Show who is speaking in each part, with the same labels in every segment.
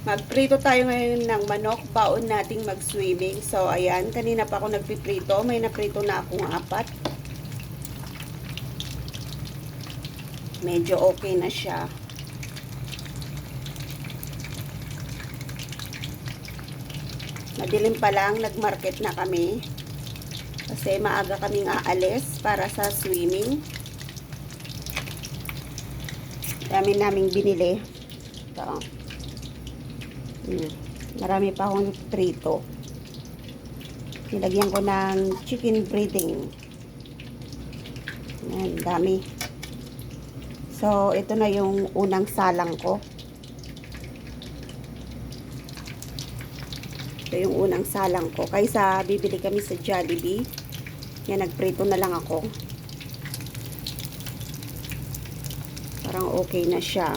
Speaker 1: Magprito tayo ngayon ng manok, baon nating mag-swimming. So, ayan, kanina pa ako nagpiprito. May naprito na akong 4. Medyo okay na siya. Madilim pa lang, nag-market na kami. Kasi maaga kaming aalis para sa swimming. Dami naming binili. Ito. Marami pa akong prito. Nilagyan ko ng chicken breading. Ayan, dami. So, ito na yung unang salang ko. Ito yung unang salang ko. Kaysa bibili kami sa Jollibee. Yan, nagprito na lang ako. Parang okay na siya.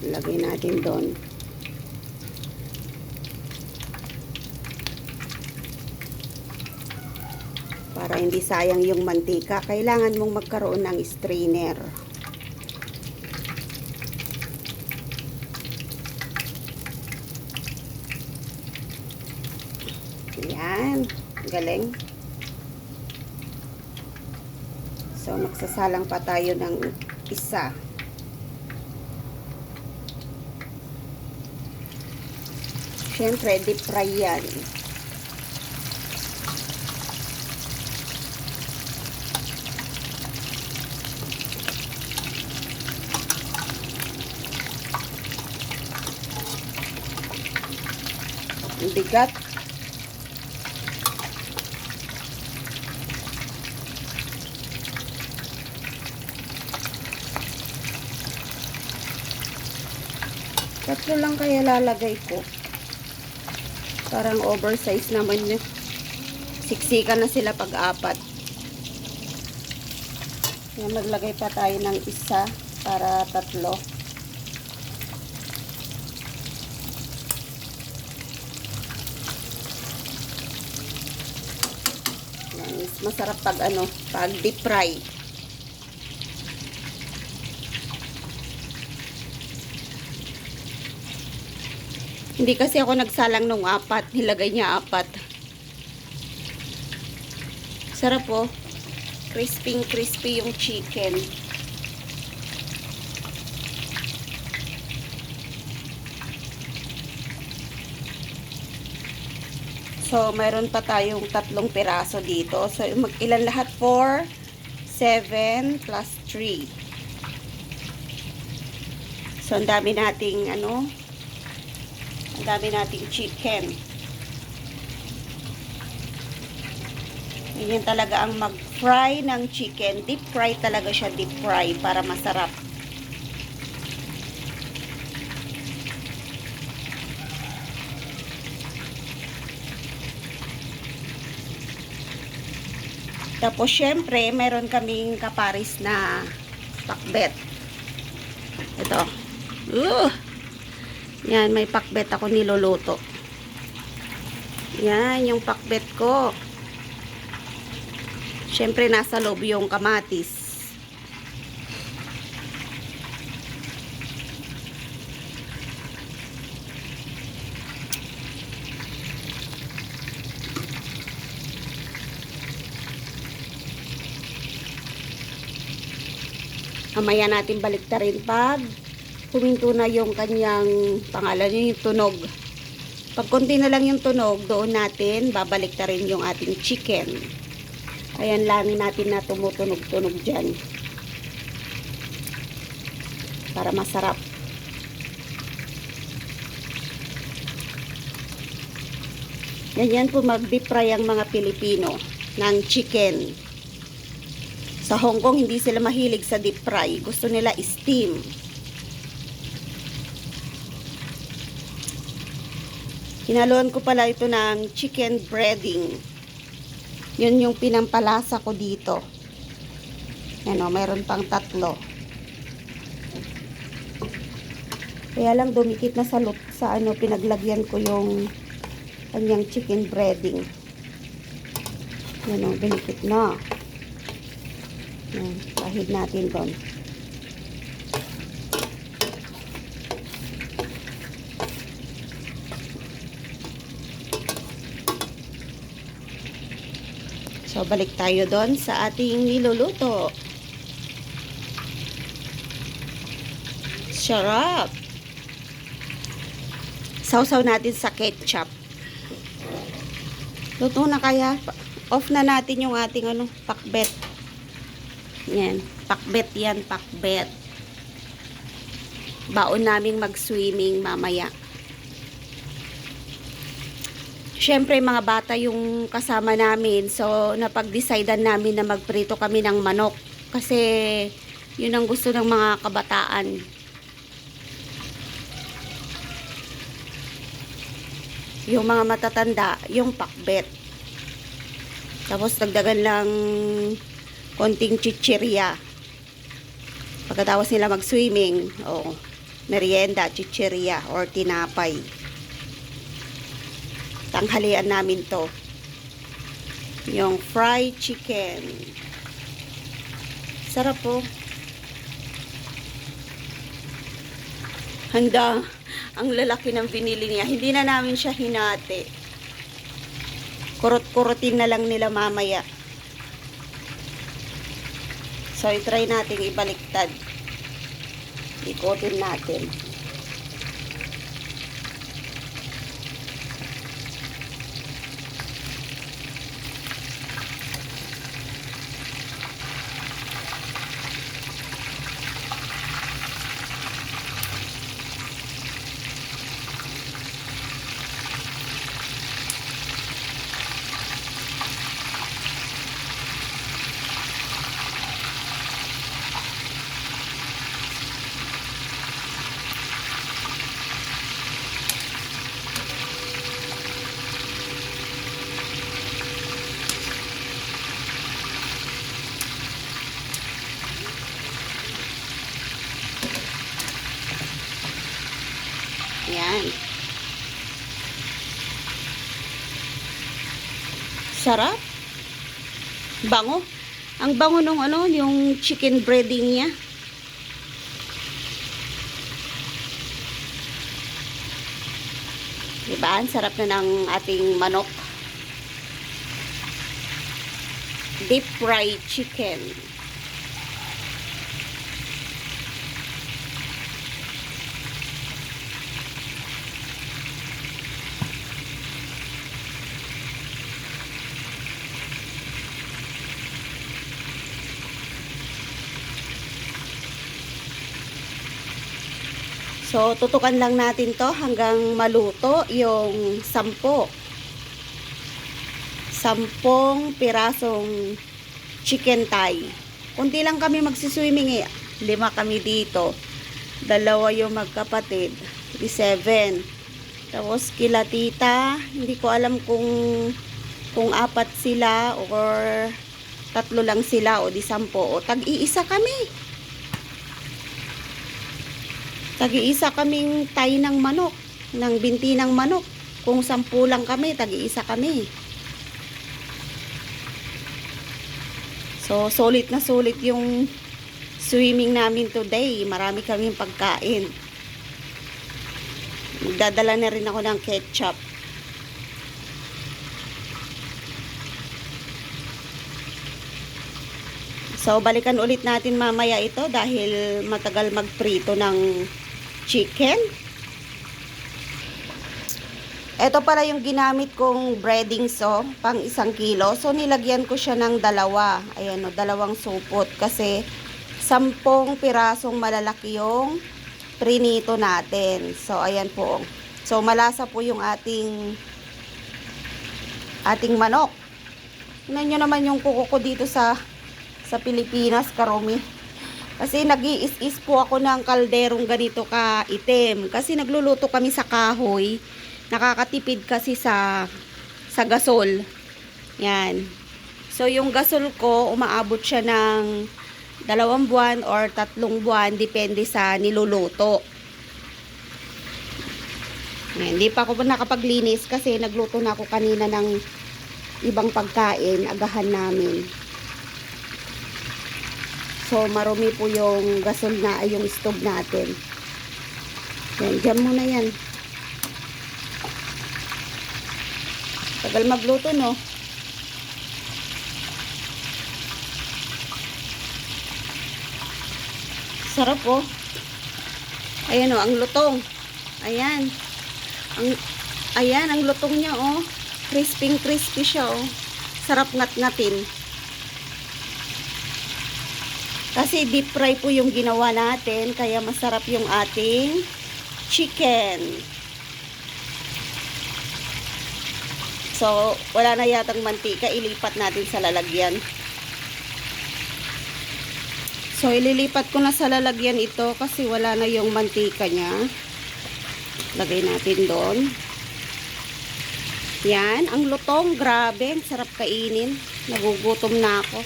Speaker 1: Lagay natin doon. Para hindi sayang yung mantika, kailangan mong magkaroon ng strainer. Yan, galing. So, magsasalang pa tayo ng isa. Siyempre, deep fry yan. Ang bigat. Tatlo lang kaya lalagay ko. Parang oversize naman yun. Siksikan na sila pag-4. Yan, maglagay pa tayo ng isa para 3. Yan, masarap pag pag deep fry. Hindi kasi ako nagsalang nung 4. Nilagay niya 4. Sarap po. Crispy yung chicken. So, mayroon pa tayong 3 piraso dito. So, ilan lahat? 4, 7, plus 3. So, ang dami nating ang dami nating chicken. Ganyan talaga ang mag-fry ng chicken. Deep fry talaga siya, deep fry, para masarap. Tapos, syempre, meron kaming kaparis na pakbet. Ito. Yan, may pakbet ako niluluto. Yan, yung pakbet ko. Syempre, nasa loob yung kamatis. Mamaya natin baliktarin pag huminto na yung kanyang pangalan, yung tunog. Pag konti na lang yung tunog, doon natin babalik na rin yung ating chicken. Ayan, langin natin na tumutunog-tunog dyan. Para masarap. Ganyan po mag-deep fry ang mga Pilipino ng chicken. Sa Hong Kong, hindi sila mahilig sa deep fry. Gusto nila steam. Hinaluan ko pala ito ng chicken breading. Yun yung pinampalasa ko dito. Yan o, mayroon pang 3. Kaya lang dumikit na sa pinaglagyan ko yung kanyang chicken breading. Yan o, dumikit na. Yan, kahit natin doon. So, balik tayo doon sa ating niluluto. Sarap! Sausaw natin sa ketchup. Luto na kaya? Off na natin yung ating pakbet. Yan. Pakbet yan, pakbet. Baon naming mag-swimming mamaya. Siyempre, mga bata yung kasama namin. So, napag-decidean namin na magprito kami ng manok. Kasi, yun ang gusto ng mga kabataan. Yung mga matatanda, yung pakbet. Tapos, dagdagan lang konting chichirya. Pagkatapos nila mag-swimming, merienda, chichirya, or tinapay. Tanghalian namin to. Yung fried chicken. Sarap po. Handa. Ang lalaki ng binili niya. Hindi na namin siya hinati. Kurot-kurotin na lang nila mamaya. So, i-try natin ibaliktad. Ikotin natin. Yan. Sarap. Bango. Ang bango nung yung chicken breading niya. Diba? Ang sarap na ng ating manok. Deep fried chicken. So, tutukan lang natin to hanggang maluto yung 10 pirasong chicken thigh. Kunti lang kami magsiswimming 5 kami dito. 2 yung magkapatid. 7. Tapos kila tita, hindi ko alam kung 4 sila or 3 lang sila o 10 o tag-iisa kami. Tag-iisa kaming tay ng manok, ng binti ng manok. Kung 10 lang kami, tag-iisa kami. So, solid na solid yung swimming namin today. Marami kaming pagkain. Magdadala na rin ako ng ketchup. So, balikan ulit natin mamaya ito dahil matagal magprito ng chicken. Ito pala yung ginamit kong breading pang 1 kilo. So, nilagyan ko siya ng 2. Ayan 2 supot kasi 10 pirasong malalaki yung prinito natin. So, ayan po. So, malasa po yung ating manok. Tingnan nyo naman yung kuko ko dito sa Pilipinas, karumi. Kasi nag-iis-is po ako ng kalderong ganito ka-itim. Kasi nagluluto kami sa kahoy. Nakakatipid kasi sa gasol. Yan. So, yung gasol ko, umaabot siya ng 2 buwan or 3 buwan. Depende sa niluluto. Yan. Hindi pa ako nakapaglinis kasi nagluto na ako kanina ng ibang pagkain. Agahan namin. So, marumi po yung gasol yung stove natin. Yan, dyan muna yan. Tagal magluto, no? sarap oh. Ayan oh, ang lutong. Ayan. Ayan, ang lutong niya oh. Crispy siya oh. Sarap ngat-ngatin. Kasi deep fry po yung ginawa natin, kaya masarap yung ating chicken. So, wala na yatang mantika, ilipat natin sa lalagyan. So, ililipat ko na sa lalagyan ito kasi wala na yung mantika niya. Lagay natin doon. Yan, ang lutong, grabe, sarap kainin. Nagugutom na ako.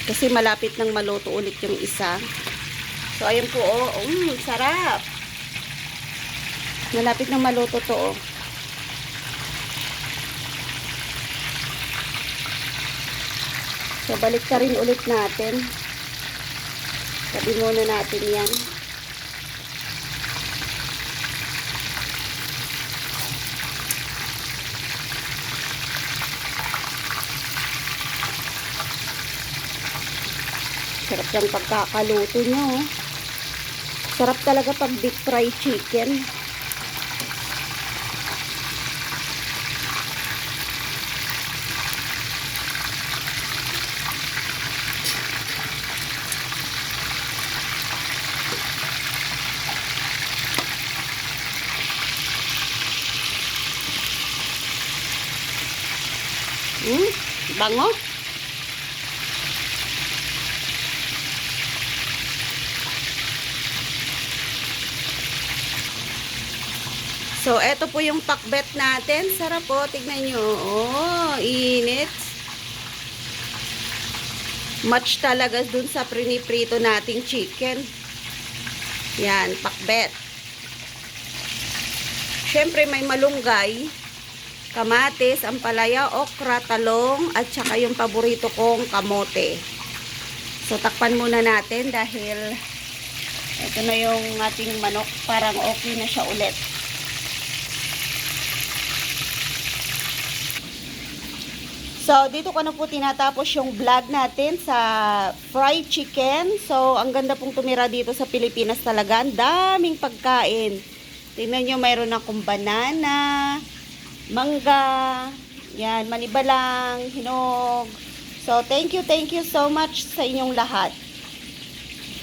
Speaker 1: Kasi malapit nang maluto ulit yung isa. So, ayan po, oh, sarap. Malapit nang maluto to, oh. So, balik ka rin ulit natin. Sabi muna natin yan. Sarap yung pagkakaluto nyo, oh. Sarap talaga pag deep fry chicken. Bango. So, eto po yung pakbet natin. Sarap po. Tignan nyo. Oh, init. Match talaga dun sa priniprito nating chicken. Yan, pakbet. Siyempre, may malunggay, kamatis, ampalaya, okra, talong, at saka yung paborito kong kamote. So, takpan muna natin dahil ito na yung ating manok. Parang okay na siya ulit. So, dito ko na po tinatapos yung vlog natin sa fried chicken. So, ang ganda pong tumira dito sa Pilipinas talaga. Ang daming pagkain. Tingnan nyo, mayroon akong banana, mangga, yan, manibalang, hinog. So, thank you so much sa inyong lahat.